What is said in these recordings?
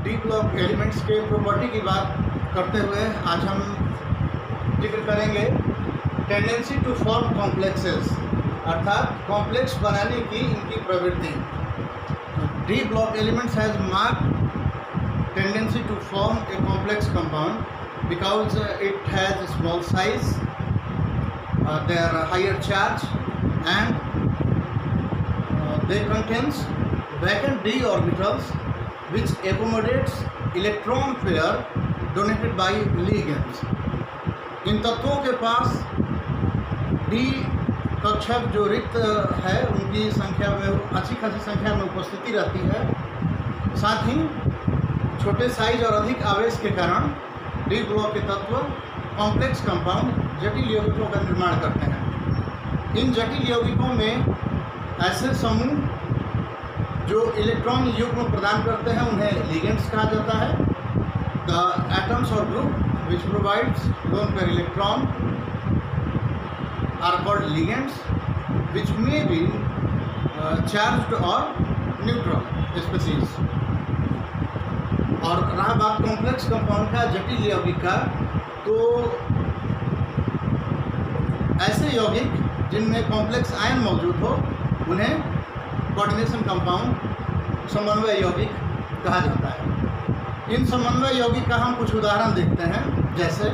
D block elements के property की बात करते हुए आज हम जिक्र करेंगे टेंडेंसी टू फॉर्म कॉम्प्लेक्सेस, अर्थात कॉम्प्लेक्स बनाने की इनकी प्रवृत्ति। D block elements has marked tendency to form a complex compound because it has small size, they are higher charge, and they contains vacant d orbitals which accommodates electron pair donated by ligands। इन तत्वों के पास d कक्षक जो रिक्त है उनकी संख्या में अच्छी खासी संख्या में उपस्थिति रहती है। साथ ही छोटे साइज और अधिक आवेश के कारण डी ब्लॉक के तत्व कॉम्प्लेक्स कंपाउंड जटिल यौगिकों का निर्माण करते हैं। इन जटिल यौगिकों में ऐसे समूह जो इलेक्ट्रॉन युग्म प्रदान करते हैं उन्हें लिगेंड्स कहा जाता है। द एटम्स और group which provides lone pair electron are called ligands which may be charged और न्यूट्रल स्पीशीज। और रहा बात कॉम्प्लेक्स कंपाउंड का, जटिल यौगिक का, तो ऐसे यौगिक जिनमें कॉम्प्लेक्स आयन मौजूद हो उन्हें कोऑर्डिनेशन कंपाउंड, समन्वय यौगिक कहा जाता है। इन समन्वय यौगिक का हम कुछ उदाहरण देखते हैं, जैसे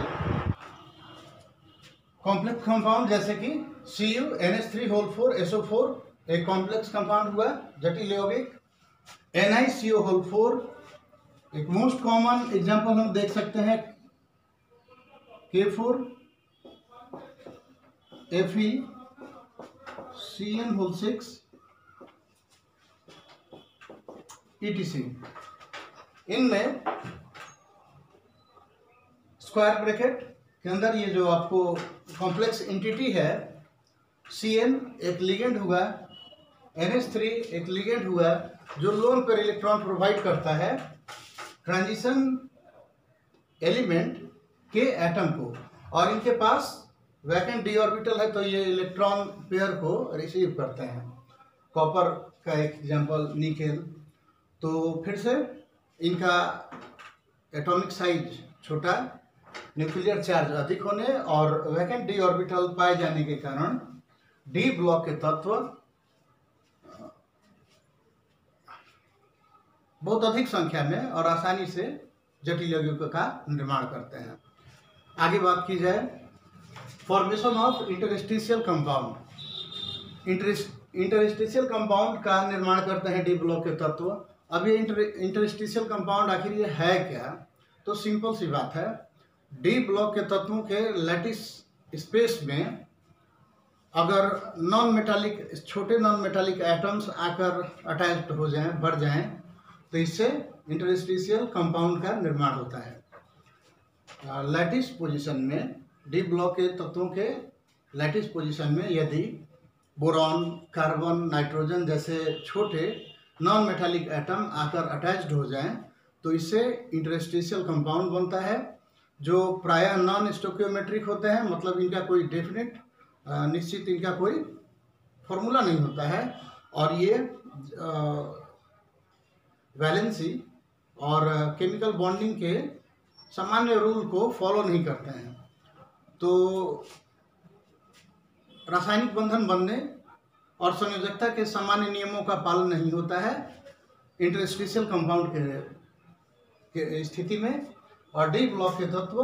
कॉम्प्लेक्स कंपाउंड जैसे कि CuNH3 एक कॉम्प्लेक्स कंपाउंड हुआ जटिल यौगिक। NiCO4 एक मोस्ट कॉमन एग्जांपल हम देख सकते हैं, K4 FeCN6 ETC। इनमें स्क्वायर ब्रैकेट के अंदर ये जो आपको कॉम्प्लेक्स एंटिटी है, Cn एक लिगेंड हुआ, NH3 एक लिगेंड हुआ जो लोन पेयर इलेक्ट्रॉन प्रोवाइड करता है ट्रांजिशन एलिमेंट के एटम को, और इनके पास वैकेंट डी ऑर्बिटल है तो ये इलेक्ट्रॉन पेयर को रिसीव करते हैं। कॉपर का एक एग्जांपल निकेल। तो फिर से इनका एटॉमिक साइज छोटा, न्यूक्लियर चार्ज अधिक होने और वैकेंट डी ऑर्बिटल पाए जाने के कारण डी ब्लॉक के तत्व बहुत अधिक संख्या में और आसानी से जटिल यौगिकों का निर्माण करते हैं। आगे बात की जाए formation of interstitial compound. Interstitial compound का निर्माण करते हैं डी ब्लॉक के तत्व। अब ये इंटरस्टिशियल कंपाउंड आखिर ये है क्या? तो सिंपल सी बात है, डी ब्लॉक के तत्वों के लैटिस स्पेस में अगर छोटे नॉन मेटालिक एटम्स आकर अटैच्ड हो जाएं, बढ़ जाएं, तो इससे इंटरस्टिशियल कंपाउंड का निर्माण होता है। लैटिस पोजीशन में, डी ब्लॉक के तत्वों के लैटिस पोजीशन में यदि बोरॉन, कार्बन, नाइट्रोजन जैसे छोटे नॉन मेटालिक एटम आकर अटैच्ड हो जाएं, तो इससे इंटरस्टिशियल कंपाउंड बनता है जो प्रायः नॉन स्टोकियोमेट्रिक होते हैं। मतलब इनका कोई डेफिनेट निश्चित इनका कोई फॉर्मूला नहीं होता है, और ये वैलेंसी और केमिकल बॉन्डिंग के सामान्य रूल को फॉलो नहीं करते हैं। तो रासायनिक बंधन बनने और संयोजकता के सामान्य नियमों का पालन नहीं होता है इंटरस्टिशियल कंपाउंड के स्थिति में, और डी ब्लॉक के तत्व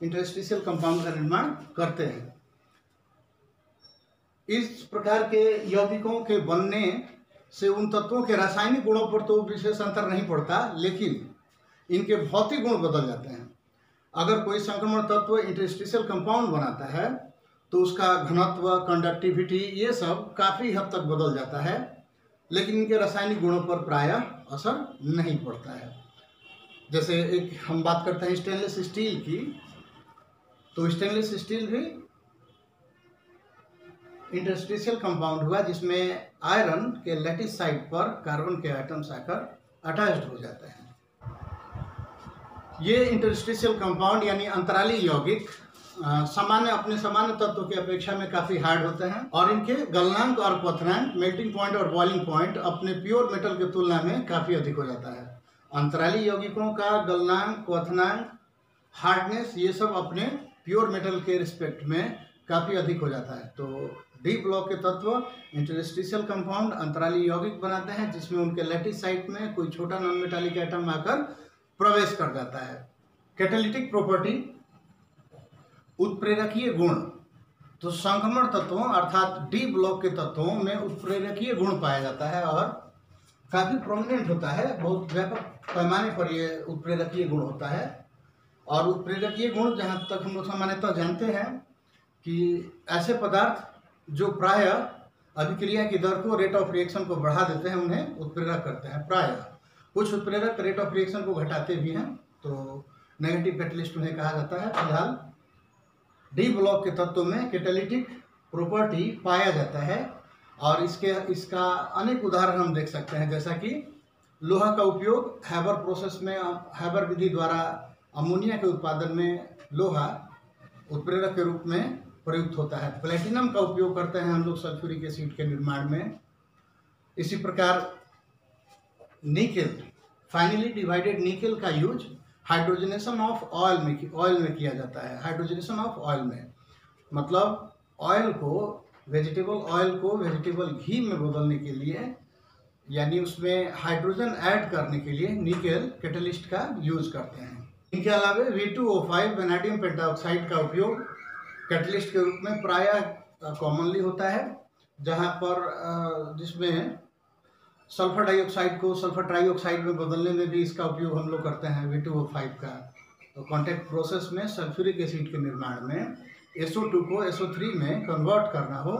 इंटरस्टिशियल कंपाउंड का निर्माण करते हैं। इस प्रकार के यौगिकों के बनने से उन तत्वों के रासायनिक गुणों पर तो विशेष अंतर नहीं पड़ता, लेकिन इनके भौतिक गुण बदल जाते हैं। अगर कोई संक्रमण तत्व इंटरस्टिशियल कंपाउंड बनाता है तो उसका घनत्व, कंडक्टिविटी, ये सब काफ़ी हद तक बदल जाता है, लेकिन इनके रासायनिक गुणों पर प्रायः असर नहीं पड़ता है। जैसे एक हम बात करते हैं स्टेनलेस स्टील की, तो स्टेनलेस स्टील भी इंटरस्टिशियल कंपाउंड हुआ जिसमें आयरन के लैटिस साइड पर कार्बन के एटम्स आकर अटैच्ड हो जाते हैं। ये इंटरस्टिशियल कंपाउंड यानी अंतराली यौगिक सामान्य अपने सामान्य तत्व की अपेक्षा में काफ़ी हार्ड होते हैं और इनके गलनांक और क्वथनांक, मेल्टिंग पॉइंट और बॉइलिंग पॉइंट अपने प्योर मेटल की तुलना में काफ़ी अधिक हो जाता है। अंतराली यौगिकों का गलनांक, क्वथनांक, हार्डनेस ये सब अपने प्योर मेटल के रिस्पेक्ट में काफ़ी अधिक हो जाता है। तो डी ब्लॉक के तत्व इंटरस्टिशियल कंपाउंड अंतराली यौगिक बनाते हैं जिसमें उनके लैटिस साइट में कोई छोटा नॉन मेटालिक एटम आकर प्रवेश कर जाता है। कैटालिटिक प्रॉपर्टी, उत्प्रेरकीय गुण। तो संक्रमण तत्वों अर्थात डी ब्लॉक के तत्वों में उत्प्रेरकीय गुण पाया जाता है और काफ़ी प्रोमिनेंट होता है, बहुत व्यापक पैमाने पर ये उत्प्रेरकीय गुण होता है। और उत्प्रेरकीय गुण जहाँ तक हम लोग सामान्यतः जानते हैं कि ऐसे पदार्थ जो प्राय अभिक्रिया की दर को, रेट ऑफ रिएक्शन को बढ़ा देते हैं, उन्हें उत्प्रेरक करते हैं। प्राय कुछ उत्प्रेरक रेट ऑफ रिएक्शन को घटाते भी हैं, तो नेगेटिव कैटलिस्ट उन्हें कहा जाता है। फिलहाल डी ब्लॉक के तत्व में कैटालिटिक प्रॉपर्टी पाया जाता है और इसका अनेक उदाहरण हम देख सकते हैं, जैसा कि लोहा का उपयोग हैबर प्रोसेस में, हैबर विधि द्वारा अमोनिया के उत्पादन में लोहा उत्प्रेरक के रूप में प्रयुक्त होता है। प्लेटिनम का उपयोग करते हैं हम लोग सल्फ्यूरिक एसिड के निर्माण में। इसी प्रकार निकेल, फाइनली डिवाइडेड निकेल का यूज हाइड्रोजनेशन ऑफ ऑयल में किया जाता है। हाइड्रोजनेशन ऑफ ऑयल में मतलब ऑयल को, वेजिटेबल ऑयल को वेजिटेबल घी में बदलने के लिए, यानी उसमें हाइड्रोजन ऐड करने के लिए निकेल कैटलिस्ट का यूज करते हैं। इनके अलावा V2O5 वैनेडियम पेंटाऑक्साइड का उपयोग कैटलिस्ट के रूप में प्रायः कॉमनली होता है, जहाँ पर जिसमें सल्फर डाइऑक्साइड को सल्फर ट्राइऑक्साइड में बदलने में भी इसका उपयोग हम लोग करते हैं V2O5 का। तो कॉन्टैक्ट प्रोसेस में सल्फ्यूरिक एसिड के निर्माण में SO2 को SO3 में कन्वर्ट करना हो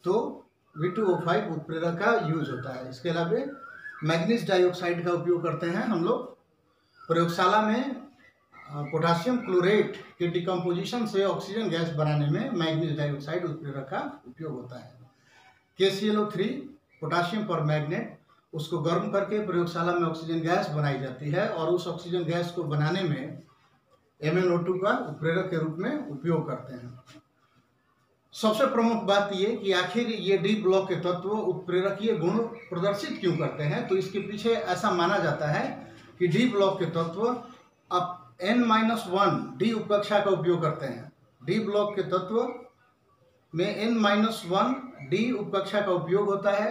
तो V2O5 उत्प्रेरक का यूज होता है। इसके अलावा मैग्नीज डाइऑक्साइड का उपयोग करते हैं हम लोग प्रयोगशाला में। पोटासियम क्लोरेट के डिकम्पोजिशन से ऑक्सीजन गैस बनाने में मैग्नीज डाइऑक्साइड उत्प्रेरक का उपयोग होता है। KClO3 पोटासियम पर मैग्नेट, उसको गर्म करके प्रयोगशाला में ऑक्सीजन गैस बनाई जाती है और उस ऑक्सीजन गैस को बनाने में MnO2 का उत्प्रेरक के रूप में उपयोग करते हैं। सबसे प्रमुख बात ये कि आखिर ये डी ब्लॉक के तत्व उत्प्रेरकीय गुण प्रदर्शित क्यों करते हैं, तो इसके पीछे ऐसा माना जाता है कि डी ब्लॉक के तत्व अब N-1 डी उपकक्षा का उपयोग करते हैं। डी ब्लॉक के तत्व में N-1 डी उपकक्षा का उपयोग होता है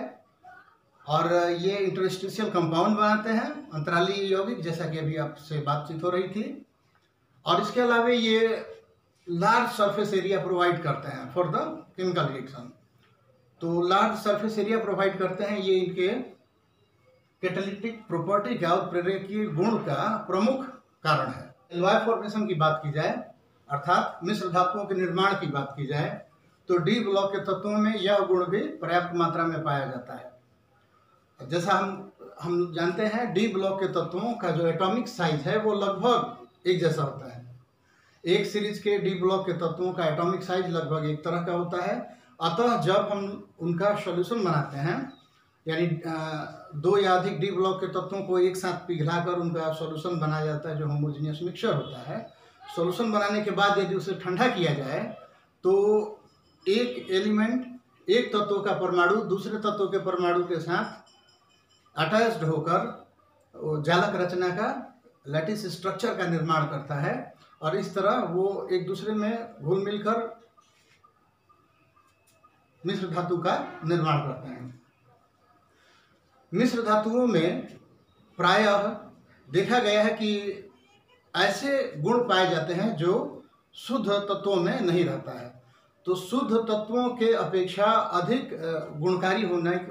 और ये इंटरस्टिशियल कंपाउंड बनाते हैं, अंतराली यौगिक, जैसा कि अभी आपसे बातचीत हो रही थी। और इसके अलावा ये लार्ज सरफेस एरिया प्रोवाइड करते हैं फॉर द केमिकल रिएक्शन। तो लार्ज सरफेस एरिया प्रोवाइड करते हैं, ये इनके कैटालिटिक प्रॉपर्टी का, उत्प्रेरकीय गुण का प्रमुख कारण है। एलॉय फॉर्मेशन की बात की जाए अर्थात मिश्र धातुओं के निर्माण की बात की जाए तो डी ब्लॉक के तत्वों में यह गुण भी पर्याप्त मात्रा में पाया जाता है। जैसा हम जानते हैं डी ब्लॉक के तत्वों का जो एटॉमिक साइज है वो लगभग एक जैसा होता है। एक सीरीज के डी ब्लॉक के तत्वों का एटॉमिक साइज लगभग एक तरह का होता है। अतः जब हम उनका सॉल्यूशन बनाते हैं, यानी दो या अधिक डी ब्लॉक के तत्वों को एक साथ पिघलाकर उनका सॉल्यूशन बनाया जाता है, जो होमोजेनियस मिक्सचर होता है। सॉल्यूशन बनाने के बाद यदि उसे ठंडा किया जाए तो एक एलिमेंट, एक तत्व का परमाणु दूसरे तत्व के परमाणु के साथ अटैच्ड होकर जालक रचना का, लैटिस स्ट्रक्चर का निर्माण करता है और इस तरह वो एक दूसरे में घुल मिलकर मिश्र धातु का निर्माण करते हैं। मिश्र धातुओं में प्रायः देखा गया है कि ऐसे गुण पाए जाते हैं जो शुद्ध तत्वों में नहीं रहता है। तो शुद्ध तत्वों के अपेक्षा अधिक गुणकारी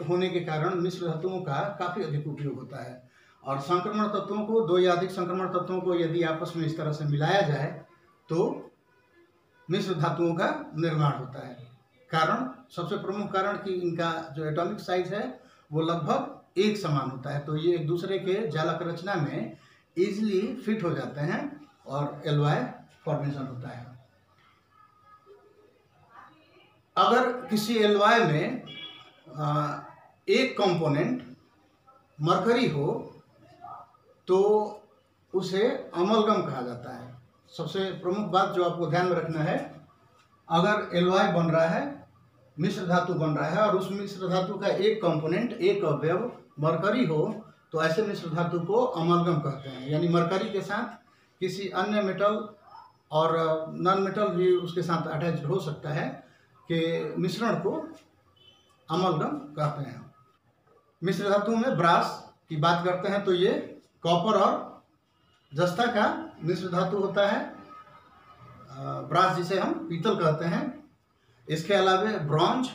होने के कारण मिश्र धातुओं का काफ़ी अधिक उपयोग होता है। और संक्रमण तत्वों को, दो या अधिक संक्रमण तत्वों को यदि आपस में इस तरह से मिलाया जाए तो मिश्र धातुओं का निर्माण होता है। कारण, सबसे प्रमुख कारण कि इनका जो एटॉमिक साइज है वो लगभग एक समान होता है, तो ये एक दूसरे के जालक रचना में इजीली फिट हो जाते हैं और एलॉय फॉर्मेशन होता है। अगर किसी एलॉय में एक कंपोनेंट मरकरी हो तो उसे अमलगम कहा जाता है। सबसे प्रमुख बात जो आपको ध्यान में रखना है, अगर एलॉय बन रहा है, मिश्र धातु बन रहा है और उस मिश्र धातु का एक कंपोनेंट, एक अवयव मरकरी हो तो ऐसे मिश्र धातु को अमलगम कहते हैं। यानी मरकरी के साथ किसी अन्य मेटल और नॉन मेटल भी उसके साथ अटैच हो सकता है कि मिश्रण को अमलगम कहते हैं। मिश्र धातु में ब्रास की बात करते हैं तो ये कॉपर और जस्ता का मिश्र धातु होता है, ब्रास जिसे हम पीतल कहते हैं। इसके अलावा ब्रॉन्ज,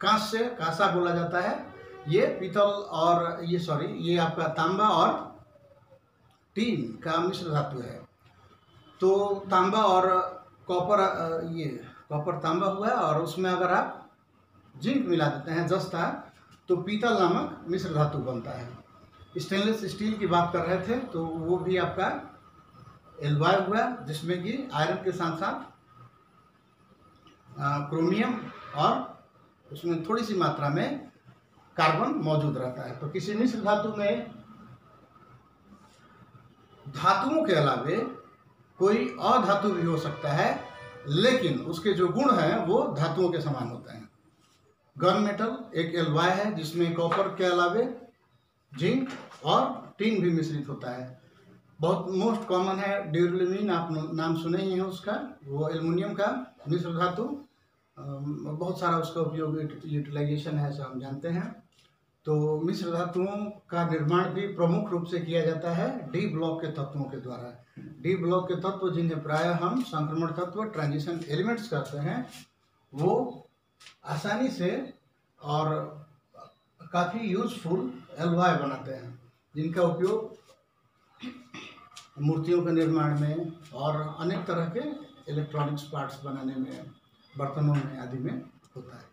कांस्य, कांसा बोला जाता है, ये पीतल और ये आपका तांबा और टीन का मिश्र धातु है। तो तांबा और कॉपर, ये कॉपर तांबा हुआ और उसमें अगर आप जिंक मिला देते हैं जस्ता, तो पीतल नामक मिश्र धातु बनता है। स्टेनलेस स्टील की बात कर रहे थे तो वो भी आपका एल्वाय हुआ, जिसमें कि आयरन के साथ साथ क्रोमियम और उसमें थोड़ी सी मात्रा में कार्बन मौजूद रहता है। तो किसी मिश्र धातु में धातुओं के अलावे कोई अधातु भी हो सकता है, लेकिन उसके जो गुण हैं वो धातुओं के समान होते हैं। गन मेटल एक एल्वाय है जिसमें कॉपर के अलावे जिंक और टिन भी मिश्रित होता है। बहुत मोस्ट कॉमन है ड्यूरेलिन, आप नाम सुने ही हैं उसका, वो एल्युमिनियम का मिश्र धातु, बहुत सारा उसका उपयोग यूटिलाइजेशन है, ऐसा हम जानते हैं। तो मिश्र धातुओं का निर्माण भी प्रमुख रूप से किया जाता है डी ब्लॉक के तत्वों के द्वारा। डी ब्लॉक के तत्व जिन्हें प्रायः हम संक्रमण तत्व, ट्रांजिशन एलिमेंट्स कहते हैं, वो आसानी से और काफ़ी यूजफुल एल्वाय बनाते हैं, जिनका उपयोग मूर्तियों के निर्माण में और अनेक तरह के इलेक्ट्रॉनिक्स पार्ट्स बनाने में, बर्तनों में आदि में होता है।